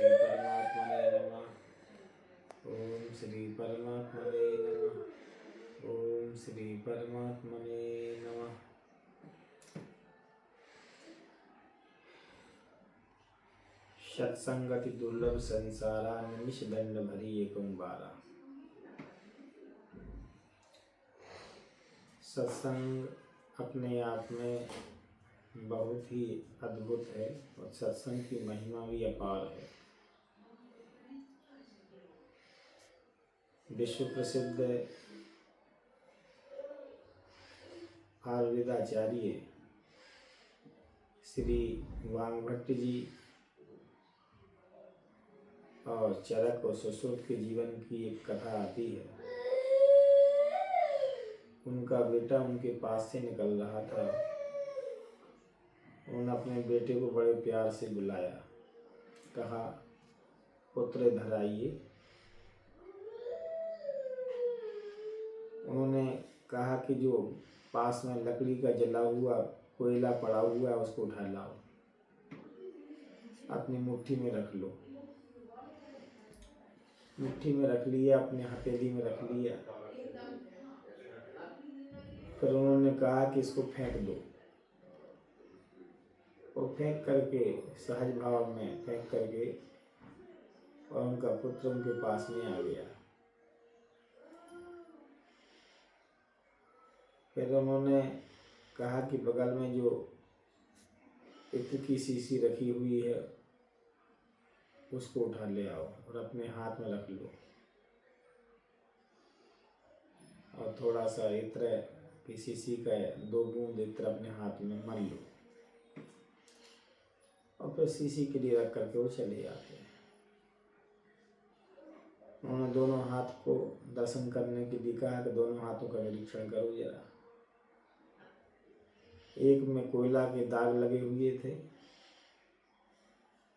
श्री परमात्मने नमः। ओम श्री परमात्मने नमः। ओम श्री परमात्मने नमः। सत्संगति दुर्लभ संसारा, निमिष दंड भरी एकम बारा। सत्संग अपने आप में बहुत ही अद्भुत है और सत्संग की महिमा भी अपार है। विश्व प्रसिद्ध आयुर्वेदाचार्य श्री वामभट्ट जी और चरक और सुश्रुत के जीवन की एक कथा आती है। उनका बेटा उनके पास से निकल रहा था। उन्होंने अपने बेटे को बड़े प्यार से बुलाया, कहा, पुत्र इधर आइए। उन्होंने कहा कि जो पास में लकड़ी का जला हुआ कोयला पड़ा हुआ है उसको उठा लाओ, अपनी मुट्ठी में रख लो। मुट्ठी में रख लिया, अपने हथेली में रख लिया। फिर उन्होंने कहा कि इसको फेंक दो। और फेंक करके सहज भाव में फेंक करके और उनका पुत्र उनके पास में आ गया। फिर उन्होंने कहा कि बगल में जो इत्र की शीशी रखी हुई है उसको उठा ले आओ और अपने हाथ में रख लो और थोड़ा सा इत्र की शीशी का 2 बूंद इत्र अपने हाथ में मल लो और फिर शीशी के लिए रख करके वो चले जाते हैं। उन्होंने दोनों हाथ को दर्शन करने के लिए कहा कि दोनों हाथों का निरीक्षण करो जरा। एक में कोयला के दाग लगे हुए थे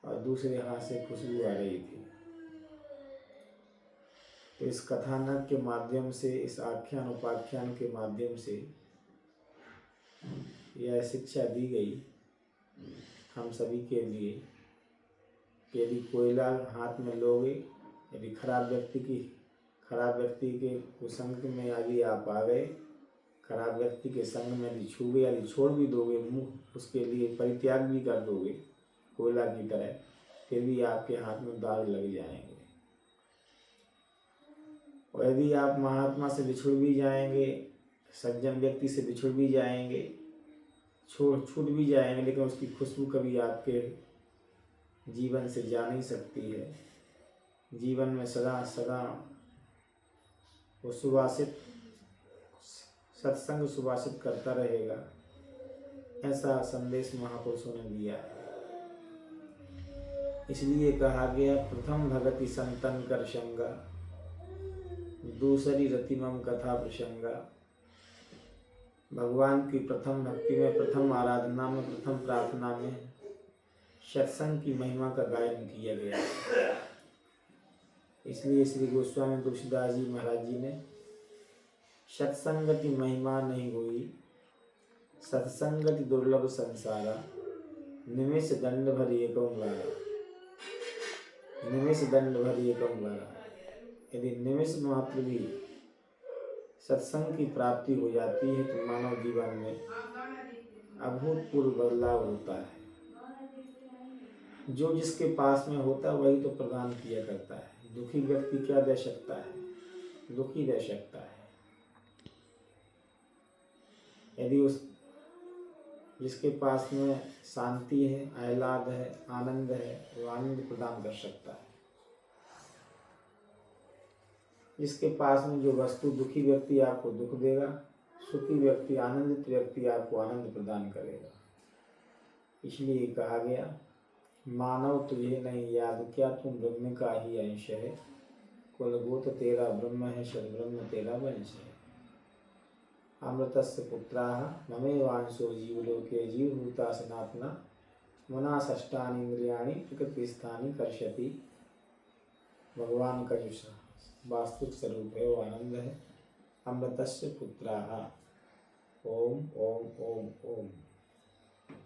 और दूसरे हाथ से खुशबू आ रही थी। तो इस कथानक के माध्यम से, इस आख्यान उपाख्यान के माध्यम से यह शिक्षा दी गई हम सभी के लिए कि यदि कोयला हाथ में लोगे, यदि खराब व्यक्ति के कुसंग में यदि आप आ गए, खराब व्यक्ति के संग में यदि छू गए, यदि छोड़ भी दोगे, मुँह उसके लिए परित्याग भी कर दोगे कोयला की तरह, फिर भी आपके हाथ में दाग लग जाएंगे। और यदि आप महात्मा से बिछुड़ भी जाएंगे, सज्जन व्यक्ति से बिछुड़ भी जाएंगे, छूट भी जाएंगे, लेकिन उसकी खुशबू कभी आपके जीवन से जा नहीं सकती है। जीवन में सदा सदा वो सुवासित सत्संग सुवासित करता रहेगा, ऐसा संदेश महापुरुषों ने दिया। इसलिए कहा गया, प्रथम भगति संतन कर संगा, दूसरी रतिमम कथा प्रसंगा। भगवान की प्रथम भक्ति में, प्रथम आराधना में, प्रथम प्रार्थना में सत्संग की महिमा का गायन किया गया। इसलिए श्री गोस्वामी तुलसीदास जी महाराज जी ने सत्संगति महिमा नहीं हुई, सत्संगति दुर्लभ संसारा, निमिष दंड भरी एकम बारा। निमिष दंड भरी एकम बारा। यदि निमिष मात्र भी सत्संग की प्राप्ति हो जाती है तो मानव जीवन में अभूतपूर्व बदलाव होता है। जो जिसके पास में होता है वही तो प्रदान किया करता है। दुखी व्यक्ति क्या दे सकता है? दुखी दे सकता है। यदि उस जिसके पास में शांति है, आह्लाद है, आनंद है, वो आनंद प्रदान कर सकता है। जिसके पास में जो वस्तु, दुखी व्यक्ति आपको दुख देगा, सुखी व्यक्ति, आनंदित व्यक्ति आपको आनंद प्रदान करेगा। इसलिए कहा गया, मानव तुझे नहीं याद क्या, तुम ब्रह्म का ही अंश है। कुलभूत तेरा ब्रह्म है, सद्ब्रह्म तेरा वंश है। अमृतस्य पुत्राः ममेवांशो जीवलोके, जीवभूता सनातना मना षष्ठानि इंद्रियाणि प्रकृतिस्थानि कर्षति। भगवान का जो वास्तविक स्वरूप है वो आनंद है। अमृतस्य पुत्राः। ओम ओम ओम ओम।